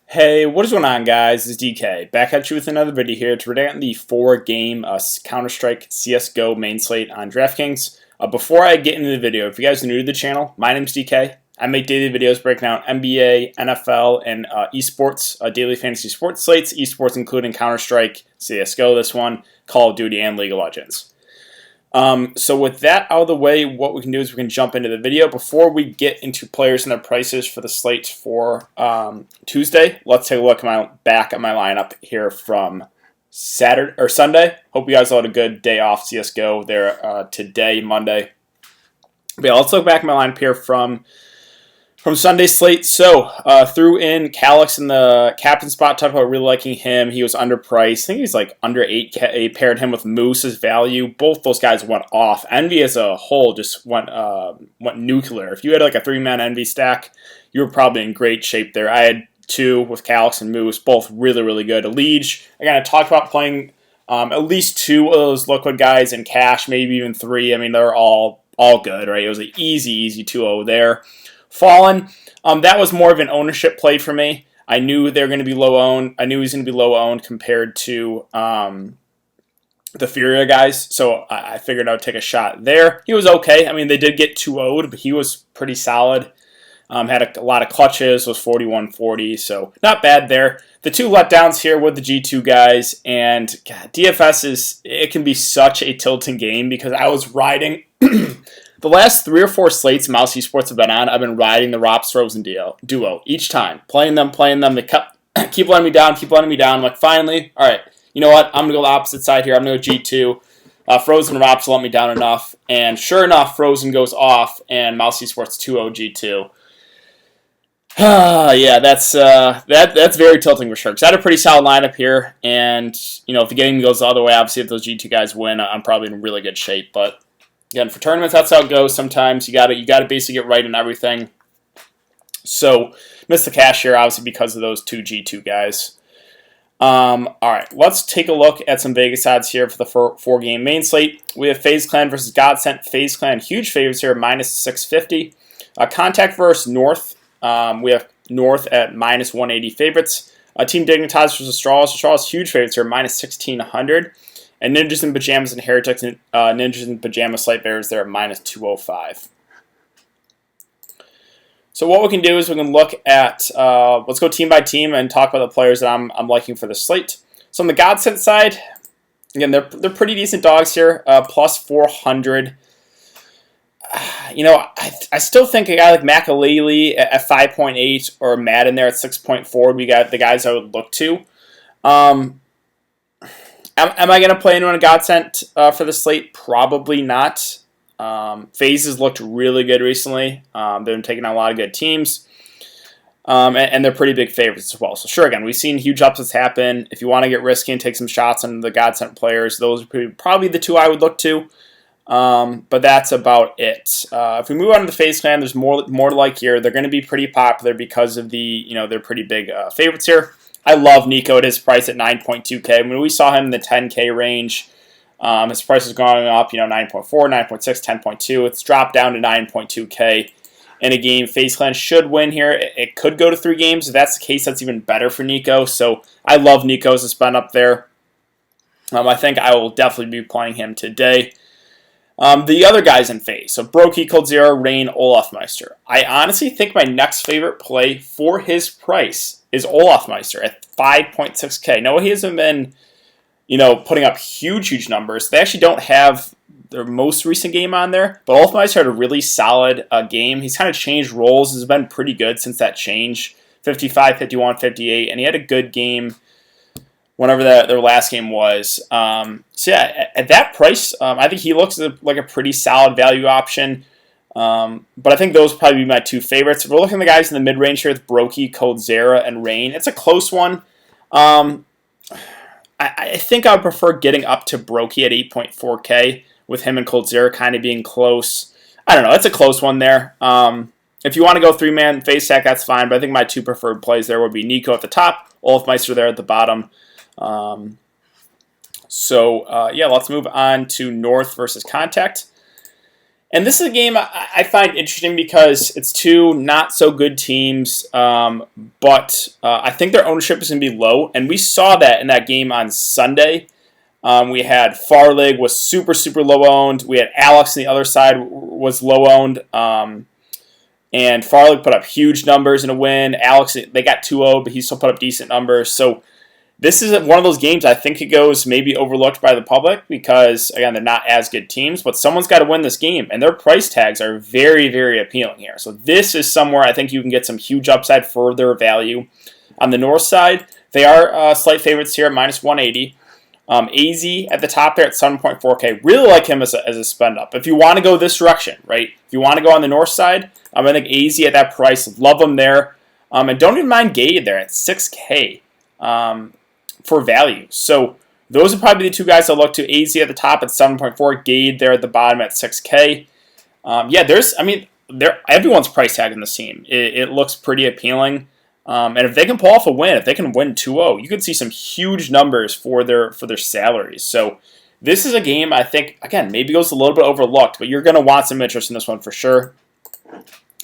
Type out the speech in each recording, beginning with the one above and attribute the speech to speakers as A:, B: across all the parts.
A: Hey, what is going on, guys? It's DK back at you with another video here to predict the 4-game Counter-Strike CS:GO main slate on Draftkings. Before I get into the video, if you guys are new to the channel, my name's DK. I make daily videos breaking down NBA, NFL, and esports, daily fantasy sports slates, esports including Counter-Strike, CS:GO, this one, Call of Duty, and League of Legends. So with that out of the way, what we can do is we can jump into the video. Before we get into players and their prices for the slate for Tuesday, let's take a look back at my lineup here from Saturday or Sunday. Hope you guys all had a good day off CS:GO there today, Monday. But yeah, let's look back at my lineup here from Sunday slate. So threw in Calix in the captain spot. Talked about really liking him. He was underpriced. I think he's like under 8K. Paired him with Moose's value. Both those guys went off. Envy as a whole just went nuclear. If you had like a 3-man Envy stack, you were probably in great shape there. I had 2 with Calix and Moose, both really, really good. Liege, again, I talked about playing at least 2 of those liquid guys in cash, maybe even 3. I mean, they're all good, right? It was an easy 2-0 there. Fallen, that was more of an ownership play for me. I knew they were going to be low owned. I knew he was going to be low owned compared to the Furia guys, so I figured I would take a shot there. He was okay. I mean, they did get 2-0'd, but he was pretty solid. Had a lot of clutches, was 41-40, so not bad there. The 2 letdowns here with the G2 guys, and God, DFS it can be such a tilting game because I was riding. The last 3 or 4 slates Mouse Esports have been on, I've been riding the Rops Frozen duo each time. Playing them. They keep letting me down. I'm like, finally, all right, you know what? I'm going to go the opposite side here. I'm going to go G2. Frozen and Rops let me down enough. And sure enough, Frozen goes off, and Mouse Esports 2-0 G2. Yeah, that's very tilting for sure. Because I had a pretty solid lineup here. And, you know, if the game goes the other way, obviously if those G2 guys win, I'm probably in really good shape. But again, for tournaments, that's how it goes. Sometimes you got to basically get right in everything. So missed the cash here, obviously because of those 2 G2 guys. All right, let's take a look at some Vegas odds here for the 4-game main slate. We have FaZe Clan versus Godsent. FaZe Clan, huge favorites here, minus 650. Contact versus North. We have North at minus 180 favorites. Team Dignitas versus Straws. Straws, huge favorites here, minus 1600. And Ninjas in Pajamas and Heretics and Ninjas in Pajamas Slight Bears there at minus 205. So what we can do is we can look at, let's go team by team and talk about the players that I'm liking for the slate. So on the Godsent side, again, they're pretty decent dogs here, plus 400. You know, I still think a guy like Makalele at 5.8 or Madden there at 6.4 would be the guys I would look to. Am I going to play anyone on Godsent for the slate? Probably not. FaZe has looked really good recently. They've been taking on a lot of good teams. And they're pretty big favorites as well. So sure, again, we've seen huge upsets happen. If you want to get risky and take some shots on the Godsent players, those are probably the 2 I would look to. But that's about it. If we move on to the FaZe Clan, there's more to like here. They're going to be pretty popular because of they're pretty big favorites here. I love Nico at his price at 9.2K. When we saw him in the 10K range, his price is going up, 9.4, 9.6, 10.2. It's dropped down to 9.2K in a game. FaZe Clan should win here. It could go to 3 games. If that's the case, that's even better for Nico. So I love Nico's to spend up there. I think I will definitely be playing him today. The other guys in FaZe, so Brokey, Coldzera, Rain, Olafmeister. I honestly think my next favorite play for his price is Olafmeister at 5.6K. No, he hasn't been, putting up huge numbers. They actually don't have their most recent game on there, but Olafmeister had a really solid game. He's kind of changed roles. Has been pretty good since that change. 55, 51, 58, and he had a good game whenever their last game was. So yeah, at that price, I think he looks like a pretty solid value option. But I think those would probably be my 2 favorites. If we're looking at the guys in the mid-range here with Brokey, Coldzera, and Rain, it's a close one. I think I would prefer getting up to Brokey at 8.4K with him and Coldzera kind of being close. I don't know. It's a close one there. If you want to go 3-man FaZe stack, that's fine. But I think my 2 preferred plays there would be Nico at the top, Olafmeister there at the bottom. Yeah, let's move on to North versus Contact. And this is a game I find interesting because it's two not so good teams, but I think their ownership is going to be low. And we saw that in that game on Sunday. We had Farlig was super, super low owned. We had Alex on the other side was low owned. And Farlig put up huge numbers in a win. Alex, they got 2-0, but he still put up decent numbers. So this is one of those games I think it goes maybe overlooked by the public because, again, they're not as good teams, but someone's got to win this game, and their price tags are very, very appealing here. So this is somewhere I think you can get some huge upside for their value. On the north side, they are slight favorites here at minus 180. AZ at the top there at 7.4K. Really like him as a spend up. If you want to go this direction, right? If you want to go on the north side, I think AZ at that price, love him there. And don't even mind Gade there at 6K for value. So those are probably the two guys I'll look to. AZ at the top at 7.4, Gade there at the bottom at 6K. Everyone's price tag in this team. It looks pretty appealing. And if they can pull off a win, if they can win 2-0, you could see some huge numbers for their salaries. So this is a game I think, again, maybe goes a little bit overlooked, but you're going to want some interest in this one for sure.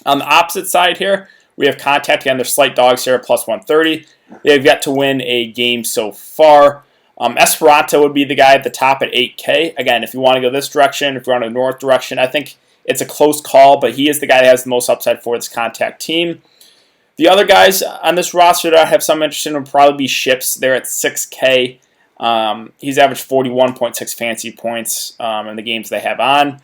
A: On the opposite side here, we have Contact. Again, they're slight dogs here at plus 130. They've yet to win a game so far. Esperanto would be the guy at the top at 8K. Again, if you want to go this direction, if you want to go north direction, I think it's a close call, but he is the guy that has the most upside for this Contact team. The other guys on this roster that I have some interest in would probably be Ships. They're at 6K. He's averaged 41.6 fantasy points in the games they have on.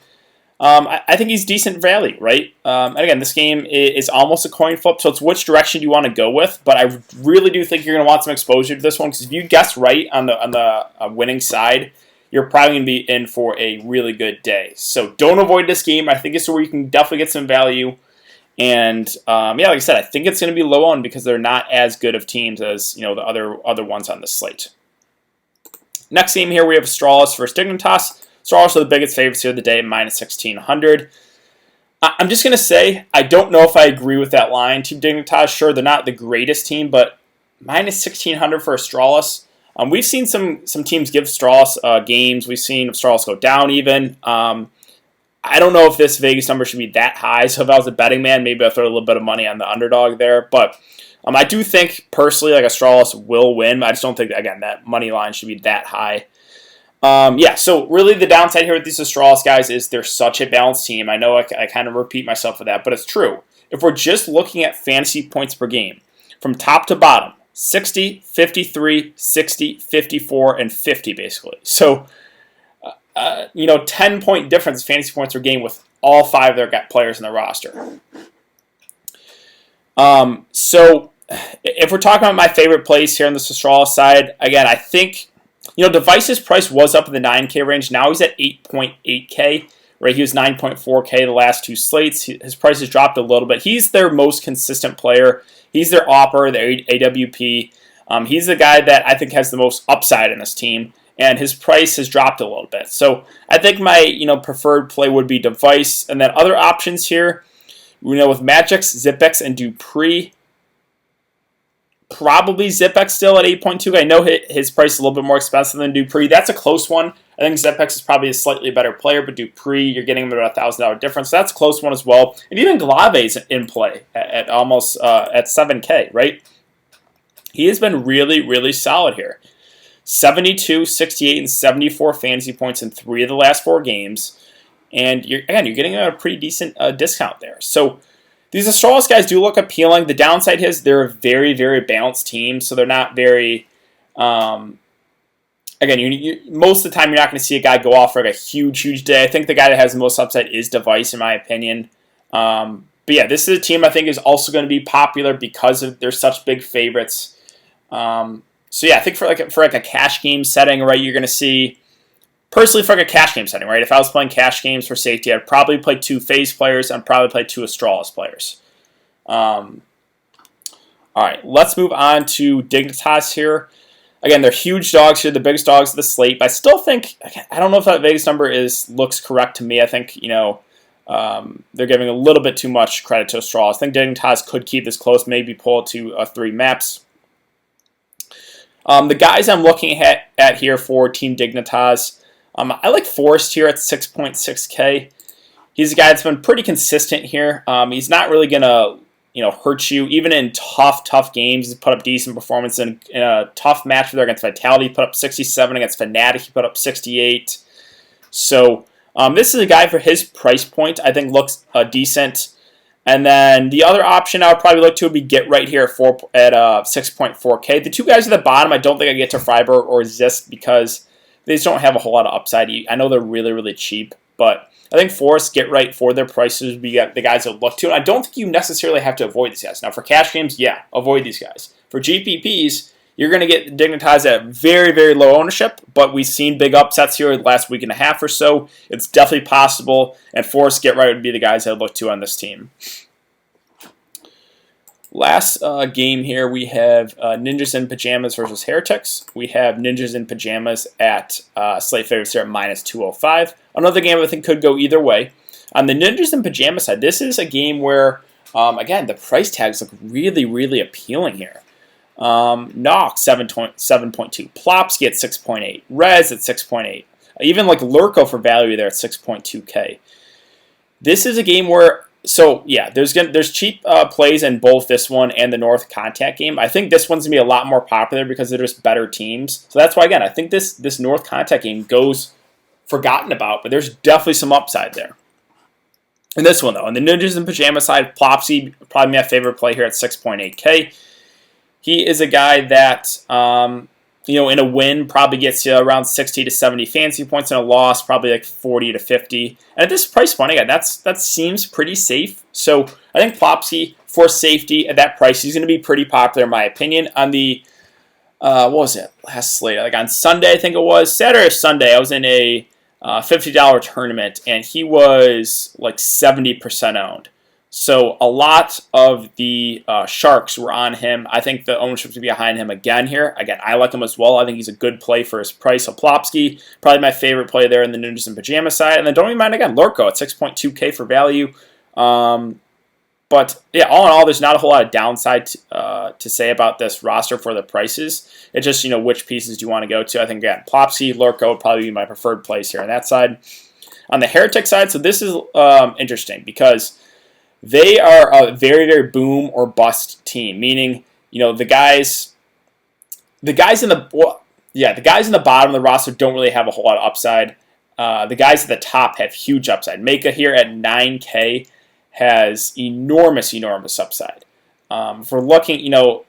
A: I think he's decent value, right? And again, this game is almost a coin flip, so it's which direction you want to go with. But I really do think you're going to want some exposure to this one because if you guess right on the winning side, you're probably going to be in for a really good day. So don't avoid this game. I think it's where you can definitely get some value. And like I said, I think it's going to be low owned because they're not as good of teams as the other ones on the slate. Next game here we have Astralis versus Dignitas. Astralis are the biggest favorites here of the day, minus 1,600. I'm just going to say I don't know if I agree with that line. Team Dignitas, sure, they're not the greatest team, but minus 1,600 for Astralis. We've seen some teams give Astralis games. We've seen Astralis go down even. I don't know if this Vegas number should be that high, so if I was a betting man, maybe I'll throw a little bit of money on the underdog there. But I do think, personally, like Astralis will win. I just don't think, again, that money line should be that high. So really the downside here with these Astralis guys is they're such a balanced team. I know I kind of repeat myself with that, but it's true. If we're just looking at fantasy points per game, from top to bottom, 60, 53, 60, 54, and 50, basically. So 10-point difference fantasy points per game with all five of their players in the roster. So if we're talking about my favorite plays here on the Astralis side, again, I think, Device's price was up in the 9K range. Now he's at 8.8K, right? He was 9.4K the last two slates. His price has dropped a little bit. He's their most consistent player. He's their AWPer, their AWP. He's the guy that I think has the most upside in this team. And his price has dropped a little bit. So I think my preferred play would be Device. And then other options here, with Magix, Zipex, and Dupree. Probably Zipex still at 8.2. I know his price is a little bit more expensive than Dupree. That's a close one. I think Zipex is probably a slightly better player, but Dupree, you're getting him about a $1,000 difference. So that's a close one as well. And even Glave's in play at almost at 7K, right? He has been really, really solid here. 72, 68, and 74 fantasy points in 3 of the last 4 games. And you're getting a pretty decent discount there. So these Astralis guys do look appealing. The downside is they're a very, very balanced team, so they're not very... most of the time you're not going to see a guy go off for like a huge, huge day. I think the guy that has the most upside is Device, in my opinion. But yeah, this is a team I think is also going to be popular because they're such big favorites. So yeah, I think for a cash game setting, right, you're going to see... Personally, for like a cash game setting, right? If I was playing cash games for safety, I'd probably play 2 FaZe players. I'd probably play 2 Astralis players. All right, let's move on to Dignitas here. Again, they're huge dogs here, the biggest dogs of the slate. But I still think, I don't know if that Vegas number looks correct to me. I think, they're giving a little bit too much credit to Astralis. I think Dignitas could keep this close, maybe pull it to 3 maps. The guys I'm looking at here for Team Dignitas, I like Forrest here at 6.6K. He's a guy that's been pretty consistent here. He's not really going to hurt you. Even in tough games, he's put up decent performance. In a tough match there against Vitality, he put up 67. Against Fnatic, he put up 68. So this is a guy for his price point, I think looks decent. And then the other option I would probably look to would be Get Right here at 6.4K. The two guys at the bottom, I don't think I get to Freiburg or Zisk because they just don't have a whole lot of upside. I know they're really, really cheap, but I think Forest, Get Right for their prices would be the guys to look to. And I don't think you necessarily have to avoid these guys. Now, for cash games, yeah, avoid these guys. For GPPs, you're going to get Dignitas at very, very low ownership, but we've seen big upsets here the last week and a half or so. It's definitely possible, and Forest, Get Right would be the guys I'd look to on this team. Last game here, we have Ninjas in Pajamas versus Heretics. We have Ninjas in Pajamas at slate favorites here at -205. Another game I think could go either way. On the Ninjas in Pajamas side, this is a game where, again, the price tags look really, really appealing here. Nox 7.2, Plopsky at 6.8, Rez at 6.8, even like Lurko for value there at 6.2K. This is a game where, so yeah, there's cheap plays in both this one and the North Contact game. I think this one's gonna be a lot more popular because they're just better teams. So that's why, again, I think this North Contact game goes forgotten about, but there's definitely some upside there. In this one though, on the Ninjas in Pajamas side, Plopsy probably my favorite play here at 6.8K. He is a guy that, in a win, probably gets you around 60 to 70 fantasy points. In a loss, probably like 40 to 50. And at this price point, again, that seems pretty safe. So I think Plopsy, for safety at that price, he's going to be pretty popular in my opinion. On the, what was it, last slate? Like on Sunday, I think it was. Saturday or Sunday, I was in a $50 tournament, and he was like 70% owned. So a lot of the Sharks were on him. I think the ownership's going to be behind him again here. Again, I like him as well. I think he's a good play for his price. So Plopsky, probably my favorite play there in the Ninjas in Pajamas side. And then don't even mind, again, Lurko at 6.2K for value. But yeah, all in all, there's not a whole lot of downside to say about this roster for the prices. It's just, which pieces do you want to go to. I think, again, Plopsky, Lurko would probably be my preferred plays here on that side. On the Heretic side, so this is interesting because they are a very, very boom or bust team, meaning, the guys in the bottom of the roster don't really have a whole lot of upside. The guys at the top have huge upside. Maka here at 9K has enormous upside. For looking, I know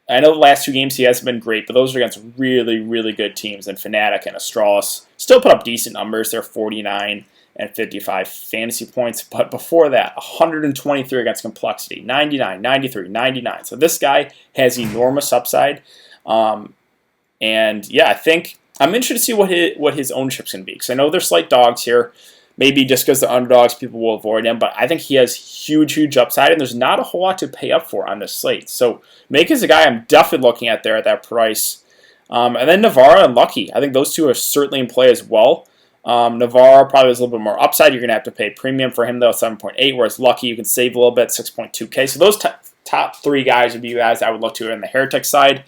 A: the last two games he hasn't been great, but those are against really, really good teams, and Fnatic and Astralis still put up decent numbers. They're 49 and 55 fantasy points, but before that, 123 against Complexity, 99, 93, 99. So this guy has enormous upside, and yeah, I think I'm interested to see what his ownership's going to be, because I know they're slight dogs here. Maybe just because they're underdogs, people will avoid him, but I think he has huge upside, and there's not a whole lot to pay up for on this slate. So Make is a guy I'm definitely looking at there at that price. And then Navarra and Lucky, I think those two are certainly in play as well. Navarra probably has a little bit more upside. You're going to have to pay premium for him, though, 7.8, whereas Lucky, you can save a little bit, 6.2K. So those top three guys would be guys I would look to on the Heretic side.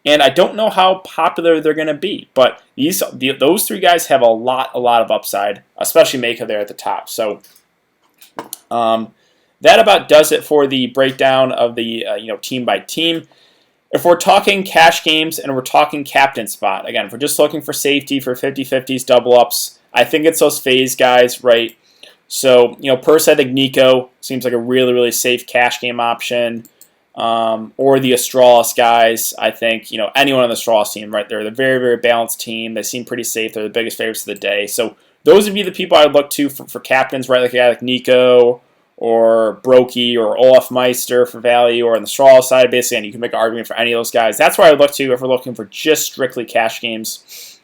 A: And I don't know how popular they're going to be, but those three guys have a lot of upside, especially Maka there at the top. So that about does it for the breakdown of the team by team. If we're talking cash games and we're talking captain spot, again, if we're just looking for safety for 50-50s, double ups, I think it's those phase guys, right? So, personally, I think Nico seems like a really safe cash game option. Or the Astralis guys. I think, anyone on the Astralis team, right? They're a very balanced team. They seem pretty safe. They're the biggest favorites of the day. So those would be the people I would look to for captains, right? Like a guy like Nico or Brokey or Olaf Meister for value, or on the Astralis side, basically, and you can make an argument for any of those guys. That's where I would look to if we're looking for just strictly cash games.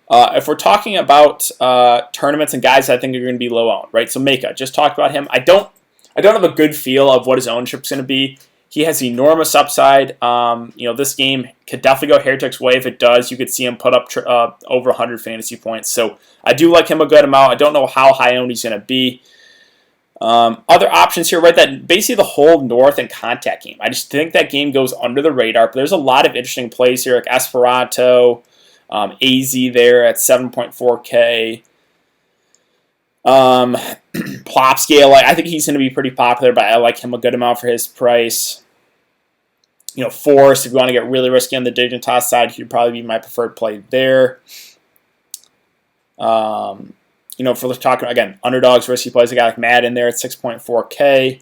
A: If we're talking about tournaments and guys I think are going to be low owned, right? So Maka, just talked about him. I don't have a good feel of what his ownership's going to be. He has enormous upside. This game could definitely go Heretic's way. If it does, you could see him put up over 100 fantasy points. So I do like him a good amount. I don't know how high owned he's going to be. Other options here, right? That basically the whole North and Contact game. I just think that game goes under the radar. But there's a lot of interesting plays here, like Esperanto, AZ there at 7.4K. Plopsky, I think he's going to be pretty popular, but I like him a good amount for his price. Force, if you want to get really risky on the Dignitas side, he'd probably be my preferred play there. If we're talking, again, underdogs, risky plays, I got like Mad in there at 6.4K.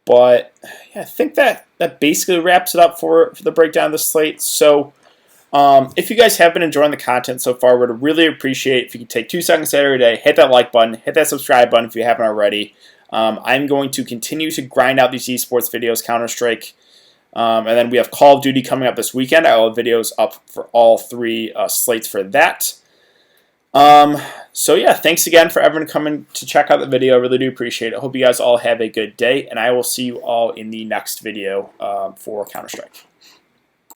A: But yeah, I think that basically wraps it up for the breakdown of the slate. So if you guys have been enjoying the content so far, we'd really appreciate if you could take 2 seconds every day, hit that like button, hit that subscribe button if you haven't already. I'm going to continue to grind out these esports videos, Counter-Strike, and then we have Call of Duty coming up this weekend. I will have videos up for all 3 slates for that. So yeah, thanks again for everyone coming to check out the video. I really do appreciate it. Hope you guys all have a good day, and I will see you all in the next video for Counter-Strike.